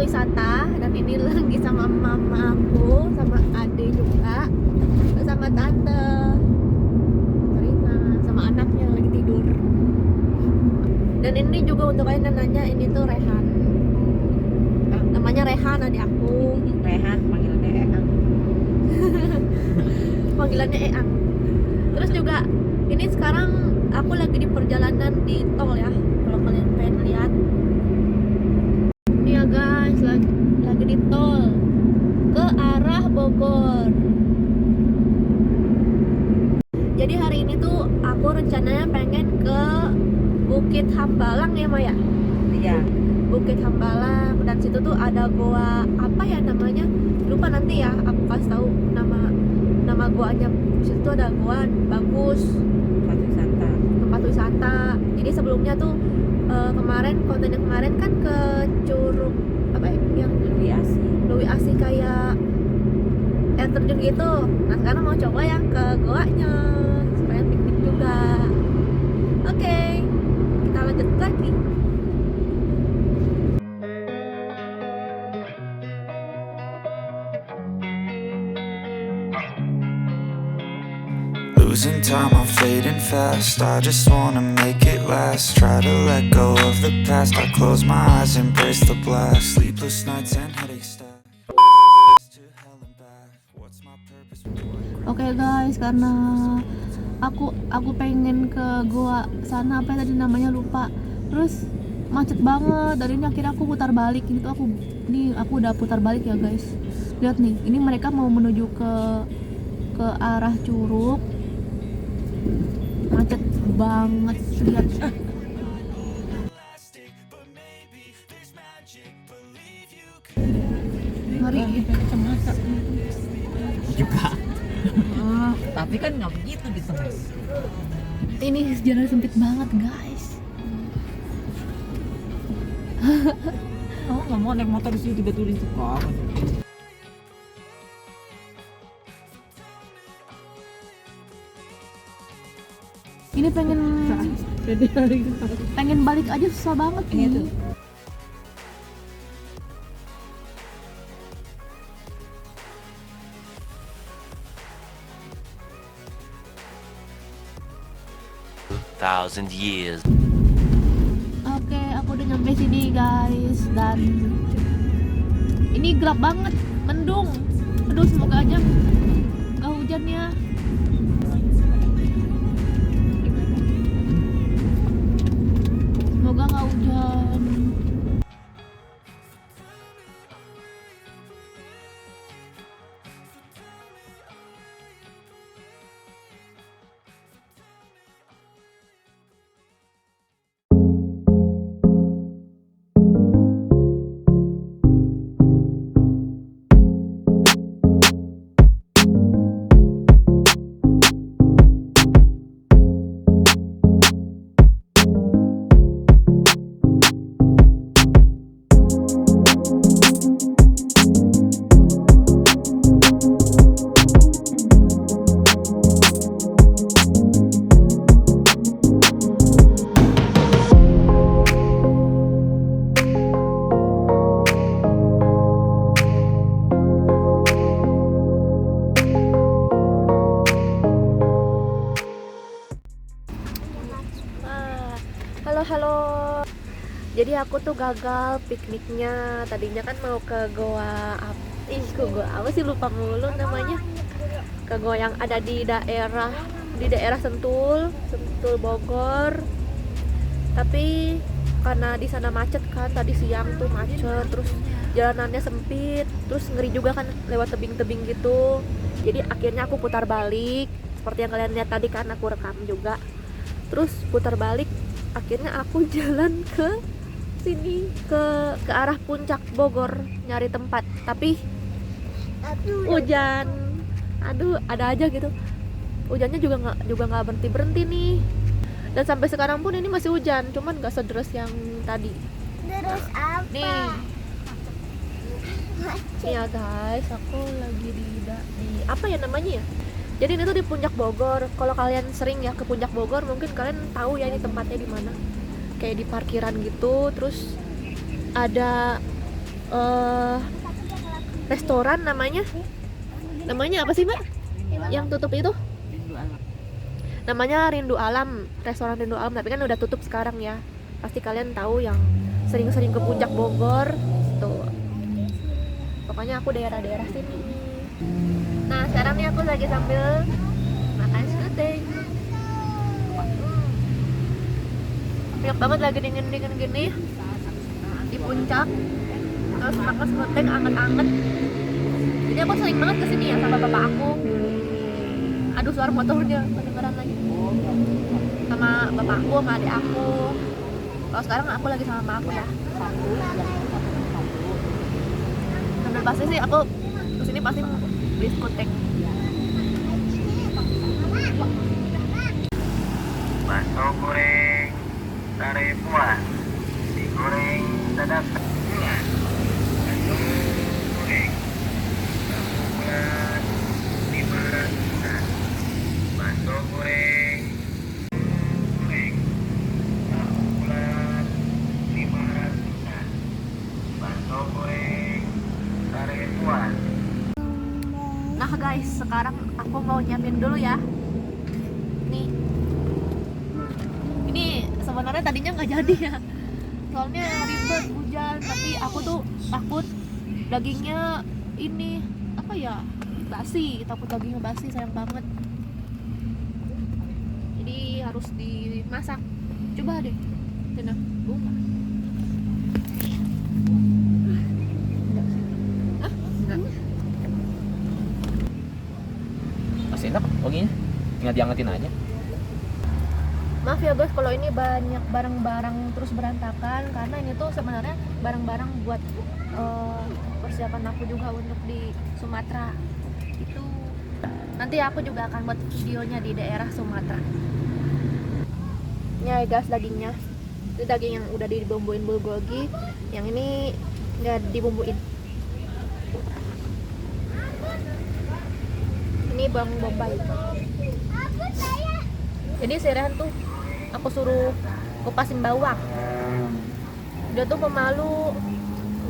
wisata, dan ini lagi sama mama aku, sama ade juga, sama tante Karina, sama anaknya lagi tidur. Dan ini juga untuk kalian yang nanya, ini tuh Rehan. Namanya Rehan, adik aku. Rehan, panggilannya Eang. Panggilannya Eang. Terus juga ini sekarang aku lagi di perjalanan di tol ya, kalau kalian pengen lihat. Ini ya guys, lagi di tol ke arah Bogor. Jadi hari ini tuh aku rencananya pengen ke Bukit Hambalang ya Maya. Iya. Bukit Hambalang, dan situ tuh ada goa apa ya namanya, lupa, nanti ya aku kasih tahu nama goanya. Situ tuh ada goa bagus, tempat wisata. Jadi sebelumnya tuh kontennya kemarin kan ke Curug apa ya, yang Lewi Asih kayak air terjun gitu. Nah sekarang mau coba yang ke goanya supaya piknik juga. Oke, kita lanjut lagi. Losing time, I'm fading fast. I just wanna make it last. Try to let go of the past. I close my eyes, embrace the blast. Sleepless nights and headaches stack. To hell and back. What's my purpose? Oke guys, karena aku pengen ke goa sana, apa tadi namanya lupa. Terus macet banget, dari ini akhirnya aku putar balik. Aku udah putar balik ya guys. Lihat nih, ini mereka mau menuju ke arah Curug. Macet banget, lihat. Ngeri. Kacamata juga. Tapi kan nggak begitu di tengah. Ini jalan sempit banget guys. Oh, nggak mau naik motor di situ tiba-tiba di sekolah. Ini pengen balik aja susah banget Ini nih. tuh. Thousand years. Oke, aku udah nyampe sini guys, dan ini gelap banget, mendung. Aduh, semoga aja nggak hujan ya. Semoga nggak hujan. Halo. Jadi aku tuh gagal pikniknya. Tadinya kan mau ke goa apa sih, lupa mulu namanya. Ke goa yang ada di daerah Sentul Bogor. Tapi karena di sana macet kan, tadi siang tuh macet, terus jalanannya sempit, terus ngeri juga kan lewat tebing-tebing gitu. Jadi akhirnya aku putar balik. Seperti yang kalian lihat tadi kan, aku rekam juga. Terus putar balik, akhirnya aku jalan ke sini, ke arah puncak Bogor nyari tempat, tapi hujan. Aduh, ada aja gitu. Hujannya juga nggak berhenti nih. Dan sampai sekarang pun ini masih hujan, cuman nggak sederas yang tadi. Terus apa? Nih ya guys, aku lagi di apa ya namanya ya? Jadi ini tuh di Puncak Bogor. Kalau kalian sering ya ke Puncak Bogor, mungkin kalian tahu ya ini tempatnya di mana. Kayak di parkiran gitu, terus ada restoran namanya apa sih Mbak yang tutup itu? Namanya Rindu Alam, restoran Rindu Alam, tapi kan udah tutup sekarang ya. Pasti kalian tahu yang sering-sering ke Puncak Bogor tuh. Pokoknya aku daerah-daerah sini. Nah sekarang nih aku lagi sambil makan skuting. Enak banget lagi dingin-dingin gini di puncak, terus makan skuting anget-anget. Jadi aku sering banget kesini ya sama bapak aku. Aduh suara motornya kedengeran lagi. Sama bapak aku, sama adik aku. Kalau sekarang aku lagi sama mama aku ya. Dan pasti sih aku kesini pasti beli skuting. Bakso goreng tarik buah, digoreng dadakan. Bakso goreng buat 500-an. Bakso goreng buat 500-an. Bakso goreng tarik buah. Nah guys, sekarang aku mau nyiapin dulu ya. Nih. Ini sebenarnya tadinya nggak jadi ya. Soalnya ribet hujan, tapi aku tuh takut dagingnya ini apa ya? Basi, takut dagingnya basi, sayang banget. Jadi harus dimasak. Coba deh. Tenang, bunga. Enggak. Masih enak wanginya, tinggal diangetin aja. Maaf ya guys kalau ini banyak barang-barang terus berantakan, karena ini tuh sebenarnya barang-barang buat persiapan aku juga untuk di Sumatera. Itu nanti aku juga akan buat videonya di daerah Sumatera. Ini ya guys dagingnya. Itu daging yang udah dibumbuin bulgogi, yang ini nggak dibumbuin. Ini bawang bombay. Jadi si Rehan tuh aku suruh kupasin bawang. Dia tuh pemalu,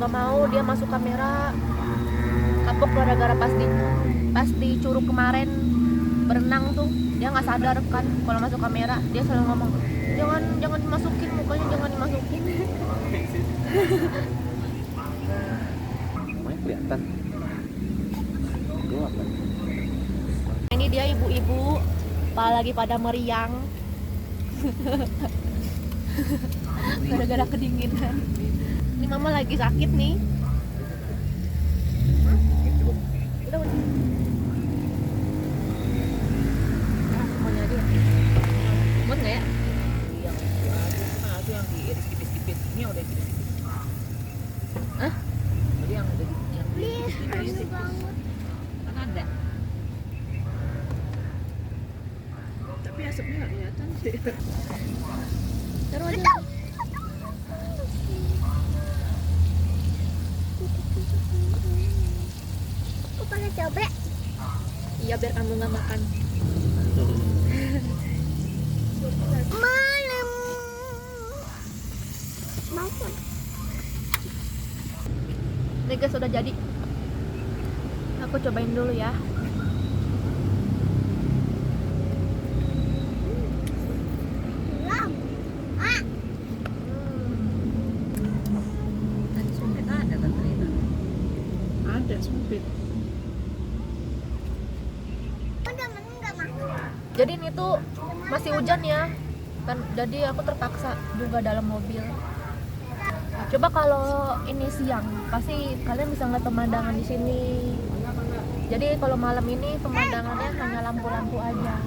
nggak mau dia masuk kamera. Kapok gara-gara pas di Curug kemarin berenang tuh dia nggak sadar kan kalau masuk kamera. Dia selalu ngomong jangan dimasukin, mukanya jangan dimasukin. Namanya kelihatan. Gelap kan? Ini dia ibu-ibu lagi pada meriang gara-gara kedinginan. Ini mama lagi sakit nih. Udah. Semuanya aja ya? Muat nggak ya? Itu yang diiris tipis-tipis. Ini udah tipis-tipis. Hah? Jadi yang udah tipis-tipis. Kan ada. Tapi asapnya nggak kelihatan sih. Taruh aja. Aku pakai cabai. Iya biar kamu nggak makan. Malam. Makan. Nih guys udah jadi. Aku cobain dulu ya. Lam. Ah. Sumpit ada kan Rina? Ada sumpit. Udah enggak makan. Jadi ini tuh masih hujan ya. Jadi aku terpaksa juga dalam mobil. Coba kalau ini siang, pasti kalian bisa ngeliat pemandangan di sini. Jadi kalau malam ini pemandangannya hanya lampu-lampu aja.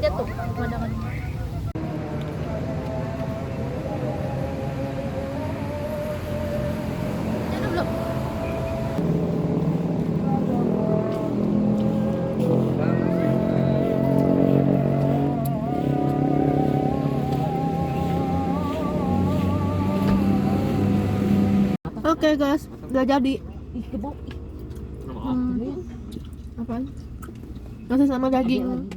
Lihat tuh pemandangannya. Ini belum. Oke guys, udah jadi. Ih, kebo. Apaan? Nasi sama daging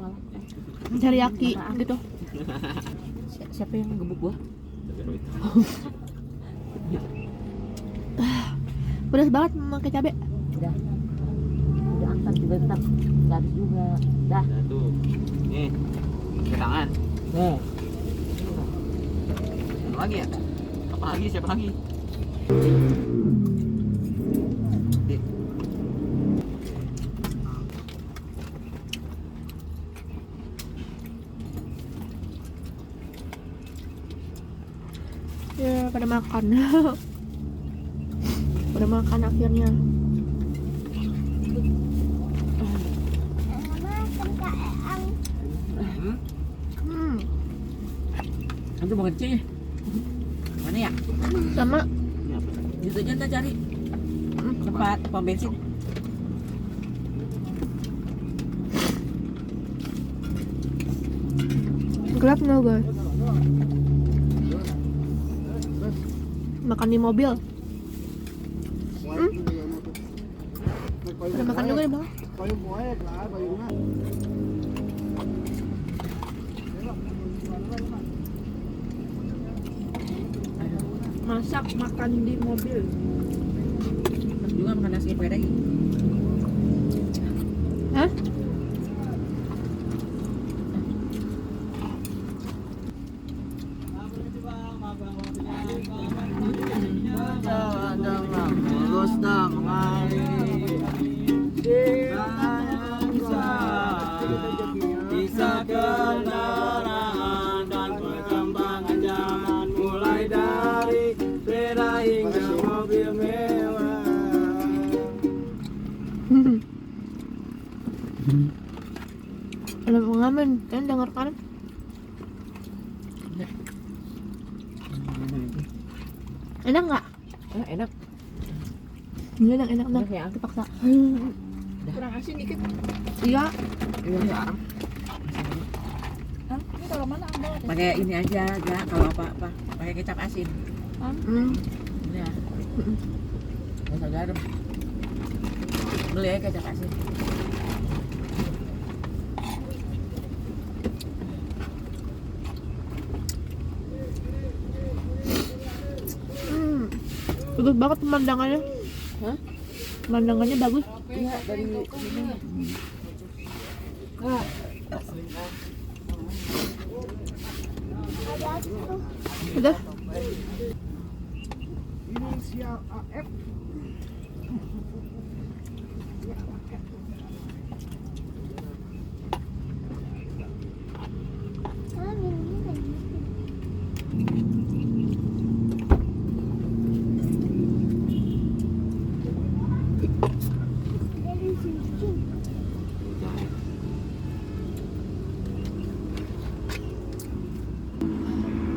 teriyaki gitu. Siapa yang gebuk gua? Pedas banget pakai cabe. Udah angkat juga tetap nggak habis juga. Dah. Nah, tuh. Nih. Pakai tangan. Nih. Apa lagi ya? Apa lagi? Siapa lagi? Ya, pada makan. Pada makan akhirnya. Nanti mau ngeceh. Mana ya? Sama Ini apa? Itu aja ntar cari. Tempat pom bensin. gelap nggak guys? Makan di mobil. Ada makan juga di bawah. Masak makan di mobil. Terus juga makan nasi pakai daging. Hah? Mulus na mengalir bisa kendaraan dan perkembangan zaman mulai dari sepeda hingga mobil mewah. Ada pengamen, kan dengar kan? Enak nggak? Enak. Iya enak. Enak ya. Dipaksa. Kurang asin dikit. Iya. Iya. Ini kalau mana ambil? Pakai ini aja, enggak kalau apa-apa. Pakai kecap asin. Ya. Nggak usah garam. Beli aja kecap asin. Bagus banget pemandangannya. Hah? Pemandangannya bagus. Iya, dari sini. Udah. Inisial AF.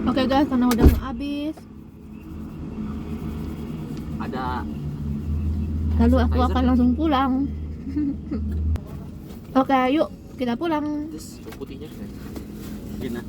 Oke guys, karena udah mau habis, Ada lalu aku akan langsung pulang. Oke, yuk kita pulang. terus putihnya kan. Gina.